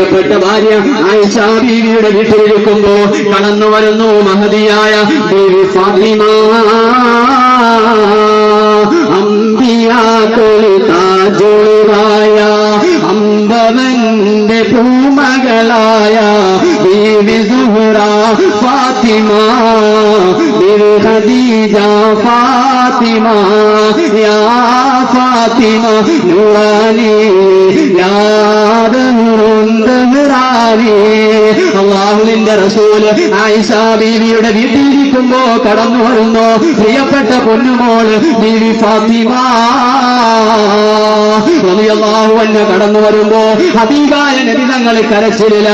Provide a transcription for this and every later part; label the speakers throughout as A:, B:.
A: പ്രിയപ്പെട്ട ഭാര്യ ആയിഷ ബീവിയുടെ വീട്ടിലിരിക്കുമ്പോ കടന്നു വരുന്നു മഹദിയായ ബീവി ഫാത്തിമ. അമ്പിയാക്കളിൽ താജുളായ അമ്പവന്റെ പൂമകളായ ബീവി സുഹ്റ ഫാത്തിമ ബിൻ ഖദീജ ഫാത്തിമ യാ ഫാത്തിമ നൂറാനി യാ ദഹ്റാനി. അല്ലാഹുവിന്റെ റസൂല് ആയിഷ ബീവിയുടെ വീട്ടിലിരിക്കുമ്പോ കടന്നു വരുന്നു പ്രിയപ്പെട്ട പൊന്നുമോള് ബീവി ഫാത്തിമ റളിയല്ലാഹു അൻഹ കടന്നു വരുമ്പോ ഹബീബായ നബി തങ്ങൾ കരച്ചിലില്ല.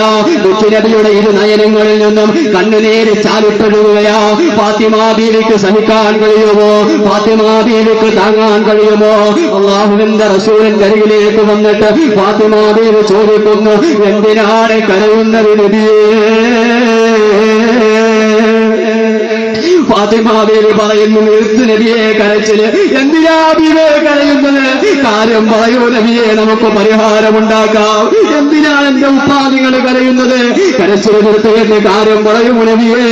A: നബിയുടെ ഇരു നയനങ്ങളിൽ നിന്നും കണ്ണുനീര് ചാലിട്ടൊഴുകുകയാ. ഫാത്തിമ ബീവിക്ക് സഹിക്കാൻ കഴിയുമോ? ഫാത്തിമ ബീവിക്ക് താങ്ങാൻ കഴിയുമോ? അല്ലാഹുവിന്റെ റസൂലിന്റെ അരികിലേക്ക് വന്നിട്ട് ഫാത്തിമ ബീവി ചോദിക്കുന്നു, എന്തിനാണ് കരയുന്നത് നബിയേ? ഫാത്തിമ ബീവി പറയുന്നു, നിർത്ത് നബിയെ കരച്ചില്. എന്തിനാ ബീവി കരയുന്നത്? കാര്യം പറയൂ നബിയെ, നമുക്ക് പരിഹാരമുണ്ടാക്കാം. എന്തിനാണ് എന്റെ ഉപ്പാദികൾ കരയുന്നത്? കരച്ചില് നിർത്തിയെന്ന് കാര്യം പറയൂ നബിയേ.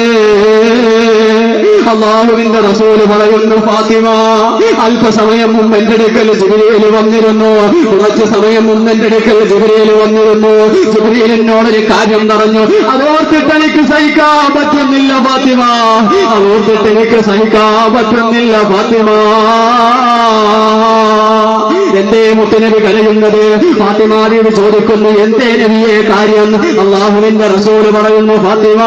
A: അല്ലാഹുവിന്റെ റസൂല് പറയുന്നു, ഫാത്തിമ അല്പസമയം മുമ്പ് എന്റെ അടുക്കൽ ജിബ്രീൽ വന്നിരുന്നു. കുറച്ചു സമയം മുമ്പ് എന്റെ അടുക്കൽ ജിബ്രീൽ വന്നിരുന്നു. ജിബ്രീൽ എന്നോടൊരു കാര്യം പറഞ്ഞു. അതോർത്തിട്ട് എനിക്ക് സഹിക്കാൻ പറ്റുന്നില്ല ഫാത്തിമ. അതോർത്തിട്ട് എനിക്ക് സഹിക്കാൻ പറ്റുന്നില്ല ഫാത്തിമ. എന്തേ മുത്തുനബി കരയുന്നത്? ഫാത്തിമ ബീവി ചോദിക്കുന്നു, എന്തേ നബിയെ കാര്യം? അല്ലാഹുവിന്റെ റസൂല് പറയുന്നു, ഫാത്തിമ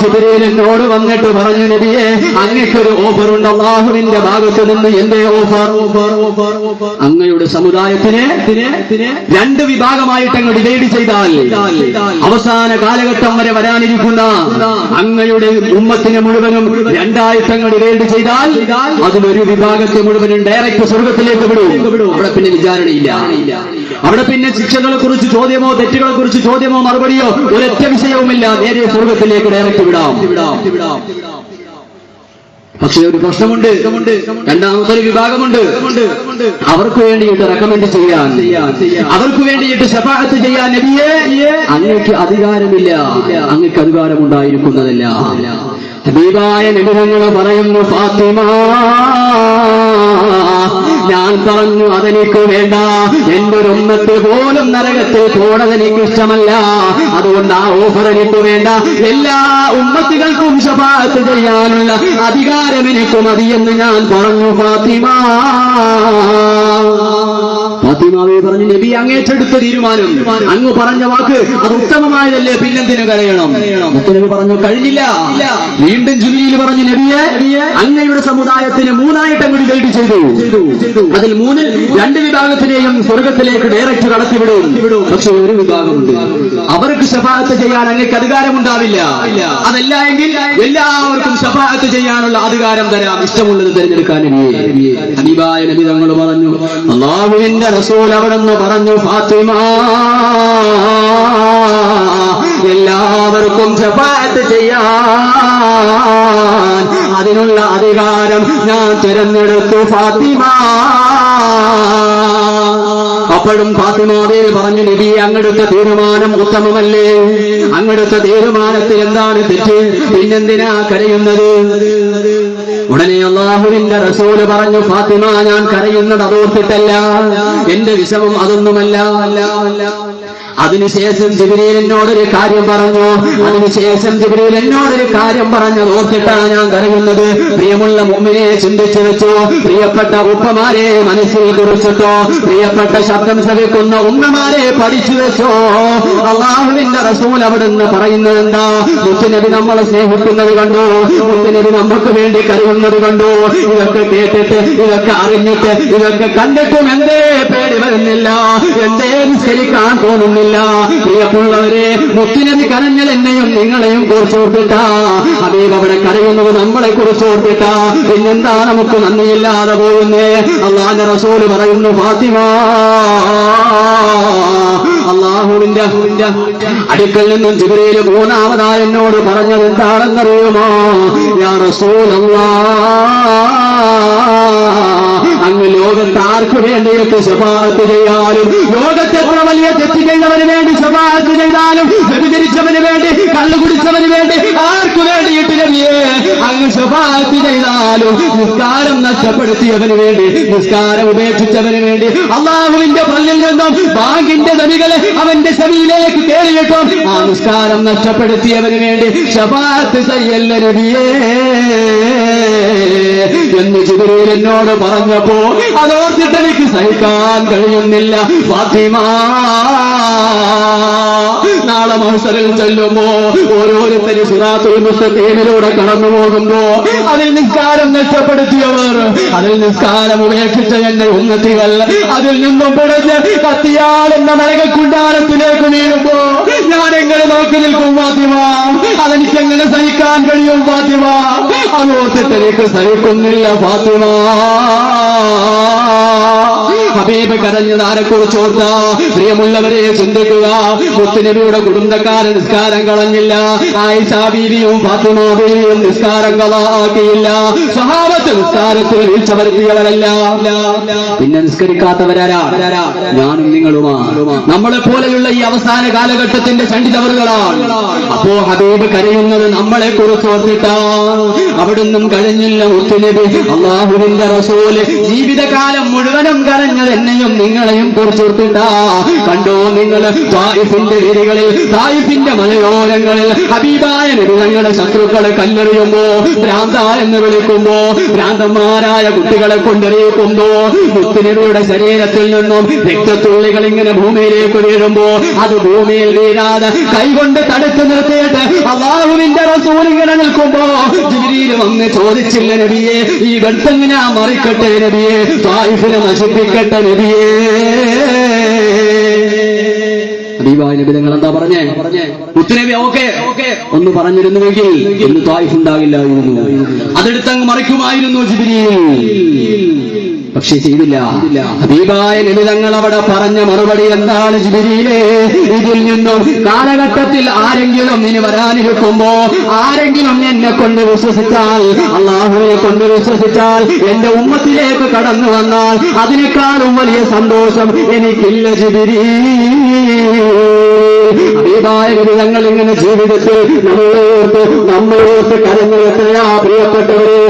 A: ജിബ്രീൽ എന്നോട് വന്നിട്ട് പറഞ്ഞു, നബിയെ അങ്ങക്കൊരു ഓഫറുണ്ട് അല്ലാഹുവിന്റെ ഭാഗത്ത് നിന്ന്. എന്തേ ഓഫർ? അങ്ങയുടെ സമുദായത്തിനെ രണ്ട് വിഭാഗമായിട്ട് അങ്ങ് ഡിവൈഡ് ചെയ്താൽ അവസാന കാലഘട്ടം വരെ വരാനിരിക്കുന്ന അങ്ങയുടെ ഉമ്മത്തിനെ മുഴുവനും രണ്ടായിട്ട് അങ്ങ് ഡിവൈഡ് ചെയ്താൽ അതിലൊരു വിഭാഗത്തെ മുഴുവനും ഡയറക്റ്റ് സ്വർഗത്തിലേക്ക് വിടും. അവിടെ പിന്നെ വിചാരണയില്ല. അവിടെ പിന്നെ ശിക്ഷകളെ കുറിച്ച് ചോദ്യമോ തെറ്റുകളെ കുറിച്ച് ചോദ്യമോ മറുപടിയോ ഒരൊറ്റ വിഷയവുമില്ല. നേരെ സ്വർഗത്തിലേക്ക് ഡയറക്റ്റ് വിടാം. പക്ഷേ ഒരു പ്രശ്നമുണ്ട്. രണ്ടാമതൊരു വിഭാഗമുണ്ട്. അവർക്ക് വേണ്ടിയിട്ട് റെക്കമെൻഡ് ചെയ്യാൻ, അവർക്ക് വേണ്ടിയിട്ട് ശഫാഅത്ത് ചെയ്യാൻ നബിയെ അങ്ങക്ക് അധികാരമില്ല. അങ്ങക്ക് അധികാരമുണ്ടായിരിക്കുന്നതല്ല. ഹബീബായ നബി തങ്ങൾ പറയുന്നു, ഫാത്തിമ ഞാൻ പറഞ്ഞു അതെനിക്ക് വേണ്ട. എന്റെ ഒരു ഉമ്മത്ത് പോലും നരകത്തിൽ പോണത് എനിക്ക് ഇഷ്ടമല്ല. അതുകൊണ്ട് ആ ഓഫർ എനിക്ക് വേണ്ട. എല്ലാ ഉമ്മത്തുകൾക്കും ശഫാഅത്ത് ചെയ്യാനുള്ള അധികാരം എനിക്ക് മതിയെന്ന് ഞാൻ പറഞ്ഞു. ഫാത്തിമ പറഞ്ഞു, നബി അങ്ങേറ്റെടുത്ത തീരുമാനം, അങ്ങ് പറഞ്ഞ വാക്ക് അത് ഉത്തമമായതല്ലേ, പിന്നെന്തിനു കരയണം? നബി പറഞ്ഞു, കഴിഞ്ഞില്ല. വീണ്ടും ജിബ്രീൽ പറഞ്ഞു, നബിയെ അങ്ങയുടെ സമുദായത്തിന് മൂന്നായിട്ട് അങ്ങ് ഡിവൈഡ് ചെയ്തു. അതിൽ രണ്ട് വിഭാഗത്തിനെയും സ്വർഗത്തിലേക്ക് ഡയറക്റ്റ് കടത്തിവിടും. പക്ഷെ ഒരു വിഭാഗമുണ്ട്, അവർക്ക് ശഫാഅത്ത് ചെയ്യാൻ അങ്ങക്ക് അധികാരമുണ്ടാവില്ല. അതല്ല എങ്കിൽ എല്ലാവർക്കും ശഫാഅത്ത് ചെയ്യാനുള്ള അധികാരം തരാം, ഇഷ്ടമുള്ളത് തിരഞ്ഞെടുക്കാൻ. ഹബീബായ നബി തങ്ങൾ പറഞ്ഞു, അല്ലാഹുവിന്റെ റസൂൽ അവിടെന്ന് പറഞ്ഞു, ഫാത്തിമ എല്ലാവർക്കും ശഫാഅത്ത് ചെയ്യാൻ അതിനുള്ള അധികാരം ഞാൻ തിരഞ്ഞെടുത്തു ഫാത്തിമ. അപ്പോഴും ഫാത്തിമ ബീവി പറഞ്ഞു, നബി അങ്ങെടുത്ത തീരുമാനം ഉത്തമമല്ലേ? അങ്ങെടുത്ത തീരുമാനത്തിൽ എന്താണ് തെറ്റ്? പിന്നെന്തിനാ കരയുന്നത്? ഉടനെ അല്ലാഹുവിന്റെ റസൂല് പറഞ്ഞു, ഫാത്തിമ ഞാൻ കരയുന്നത് അതോർത്തിട്ടല്ല, എന്റെ വിഷമം അതൊന്നുമല്ല. അതിനുശേഷം ജിബ്രീൽ എന്നോടൊരു കാര്യം പറഞ്ഞു. ഓർത്തിട്ടാണ് ഞാൻ കരയുന്നത്. പ്രിയമുള്ള മുഅ്മിനെ ചിന്തിച്ചു വെച്ചോ. പ്രിയപ്പെട്ട ഉപ്പമാരെ മനസ്സിൽ കുറിച്ചിട്ടോ. പ്രിയപ്പെട്ട ശബ്ദം ശ്രവിക്കുന്ന ഉമ്മമാരെ പഠിച്ചു വെച്ചോ. അല്ലാഹുവിന്റെ റസൂൽ അവിടുന്ന് പറയുന്നത് എന്താ? മുത്തുനബി നമ്മളെ സ്നേഹിക്കുന്നത് കണ്ടു, മുത്തുനബി നമുക്ക് വേണ്ടി കരയുന്നത് കണ്ടു. ഇതൊക്കെ കേട്ടിട്ട്, ഇതൊക്കെ അറിഞ്ഞിട്ട്, ഇതൊക്കെ കണ്ടിട്ടും എന്തേ പേടി വരുന്നില്ല? എന്തേ നിസ്കരിക്കാൻ തോന്നുന്നില്ല? പ്രിയമുള്ളവരെ, മുത്തുനബി കരഞ്ഞൽ എന്നെയും നിങ്ങളെയും കുറിച്ച് ഓർത്തിട്ടാ. ഹബീബ് അവിടെ കരയുന്നത് നമ്മളെ കുറിച്ച് ഓർത്തിട്ടാ. പിന്നെന്താ നമുക്ക് നന്ദിയില്ലാതെ പോകുന്നേ? അല്ലാഹുവിന്റെ റസൂൽ പറയുന്നു, ഫാത്തിമ അള്ളാഹുവിന്റെ അടുക്കൽ നിന്നും ജിബ്രീൽ മൂന്നാമതായി എന്നോട് പറഞ്ഞത് എന്താണെന്നറിയുമോ? യാ റസൂലല്ലാഹ്, അങ്ങ് ലോകത്ത് ആർക്കു വേണ്ടിയിട്ട് ശഫാഅത്ത് ചെയ്യാനും, ലോകത്ത് എത്ര വലിയ തെറ്റ് ചെയ്തവന് വേണ്ടി ശഫാഅത്ത് ചെയ്താലും, വ്യഭിചരിച്ചവന് വേണ്ടി, കള്ളുകുടിച്ചവന് വേണ്ടി, ആർക്കു വേണ്ടിയിട്ട് നബിയേ അങ്ങ് ശഫാഅത്ത് ചെയ്താലും, നിസ്കാരം നഷ്ടപ്പെടുത്തിയവന് വേണ്ടി, നിസ്കാരം ഉപേക്ഷിച്ചവന് വേണ്ടി, അള്ളാഹുവിന്റെ പള്ളിയിൽ നിന്നും ബാങ്കിന്റെ നബികളെ അവന്റെ ശബിയിലേക്ക് കേറിയിട്ടും ആ നിസ്കാരം നഷ്ടപ്പെടുത്തിയവന് വേണ്ടി ശഫാഅത്ത് ചെയ്യല്ല നബിയേ എന്ന് ജിബ്രീൽ എന്നോട് പറഞ്ഞപ്പോ അതോർത്തിട്ട് എനിക്ക് സഹിക്കാൻ കഴിയുന്നില്ല. ഫാത്തിമ, നാളെ മഹ്ശറിൽ ചെല്ലുമ്പോ ഓരോരുത്തരും സിറാത്തുൽ മുസ്തഖീമിലൂടെ കടന്നു പോകുമ്പോ അതിൽ നിസ്കാരം നഷ്ടപ്പെടുത്തിയവർ, അതിൽ നിസ്കാരം ഉപേക്ഷിച്ച എന്റെ ഉമ്മത്തികൾ അതിൽ നിന്നും പിടഞ്ഞ് കത്തിയാളെന്ന നരകക്കുണ്ടാരത്തിലേക്ക് വീഴുമ്പോ ഞാൻ എങ്ങനെ നോക്കി നിൽക്കും ഫാത്തിമ? അതെനിക്കെങ്ങനെ സഹിക്കാൻ കഴിയും ഫാത്തിമ? അതോർത്തിട്ട് എനിക്ക് സഹിക്കുന്നില്ല ഫാത്തിമ. ഹബീബ് കരഞ്ഞത് ആരെക്കുറിച്ച് ഓർത്ത? പ്രിയമുള്ളവരെ ചിന്തിക്കുക. മുത്തുനബിയുടെ കുടുംബക്കാരൻ നിസ്കാരം കളഞ്ഞില്ല, ആയിഷ ബീവിയും ഫാത്തിമ ബീവിയും നിസ്കാരം കളാക്കിയില്ല, സ്വഹാബത്ത് നിസ്കാരത്തിൽ വീഴ്ച വരുത്തിയവരല്ല. പിന്നെ നിസ്കരിക്കാത്തവരാരാ? ഞാനും നിങ്ങളുമാ. നമ്മളെ പോലെയുള്ള ഈ അവസാന കാലഘട്ടത്തിന്റെ ചണ്ടിതവറുകളാണ്. അപ്പോ ഹബീബ് കരയുന്നത് നമ്മളെ കുറിച്ച് ഓർത്തിട്ടാ. അവിടുന്നും കഴിഞ്ഞില്ല മുത്തുനബി അള്ളാഹുവിന്റെ റസൂല് ജീവിതകാലം മുഴുവനും കരഞ്ഞത് എന്നെയും നിങ്ങളെയും കുറിച്ചോർത്തിട്ടാ. കണ്ടോ നിങ്ങൾ തായിഫിന്റെ വീതികളിൽ, തായിഫിന്റെ മലയോരങ്ങളിൽ ഹബീബായ നബി തങ്ങളുടെ ശത്രുക്കളെ കല്ലെറിയുമ്പോ, ഭ്രാന്ത എന്ന് വിളിക്കുമ്പോ, ഭ്രാന്തന്മാരായ കുട്ടികളെ കൊണ്ടെറിയിക്കുമ്പോ, മുത്തുനബിയുടെ ശരീരത്തിൽ നിന്നും രക്തത്തുള്ളികൾ ഇങ്ങനെ ഭൂമിയിലേക്ക് വീഴുമ്പോ അത് ഭൂമിയിൽ വീഴാതെ കൈകൊണ്ട് തടുത്തു നിർത്തിയിട്ട് അല്ലാഹുവിന്റെ റസൂൽ ഇങ്ങനെ നിൽക്കുമ്പോ ജിബ്രീൽ വന്ന് ചോദിച്ചില്ല നബിയെ, ഈ ഗർത്തങ്ങനെ മറിക്കട്ടെ നബിയെ, തായിഫിനെ നശിപ്പിക്കട്ടെ നബിയേ. ഹബീബായ നബി തങ്ങൾ എന്താ പറഞ്ഞേ? മുത്തുനബി ഓക്കെ ഒന്ന് പറഞ്ഞിരുന്നുവെങ്കിൽ ഇന്ന് തായിഫ് ഉണ്ടാകില്ലായിരുന്നു, അതെടുത്തങ്ങ് മറിക്കുമായിരുന്നു ജിബ്രീൽ. പക്ഷെ ചെയ്തില്ല. ഹബീബായ നബി തങ്ങൾ അവിടെ പറഞ്ഞ മറുപടി എന്താണ്? ജിബ്രീലേ, ഇതിൽ നിന്നും കാലഘട്ടത്തിൽ ആരെങ്കിലും ഇനി വരാനിരിക്കുമ്പോ, ആരെങ്കിലും എന്നെ കൊണ്ട് വിശ്വസിച്ചാൽ, അള്ളാഹുവിനെ കൊണ്ട് വിശ്വസിച്ചാൽ, എന്റെ ഉമ്മത്തിലേക്ക് കടന്നു വന്നാൽ അതിനേക്കാളും വലിയ സന്തോഷം എനിക്കില്ല ജിബ്രീൽ. ഹബീബായ നബി തങ്ങൾ ഇങ്ങനെ ജീവിതത്തിൽ നമ്മളോർത്ത് കരഞ്ഞു എത്രയാ പ്രിയപ്പെട്ടവരെ.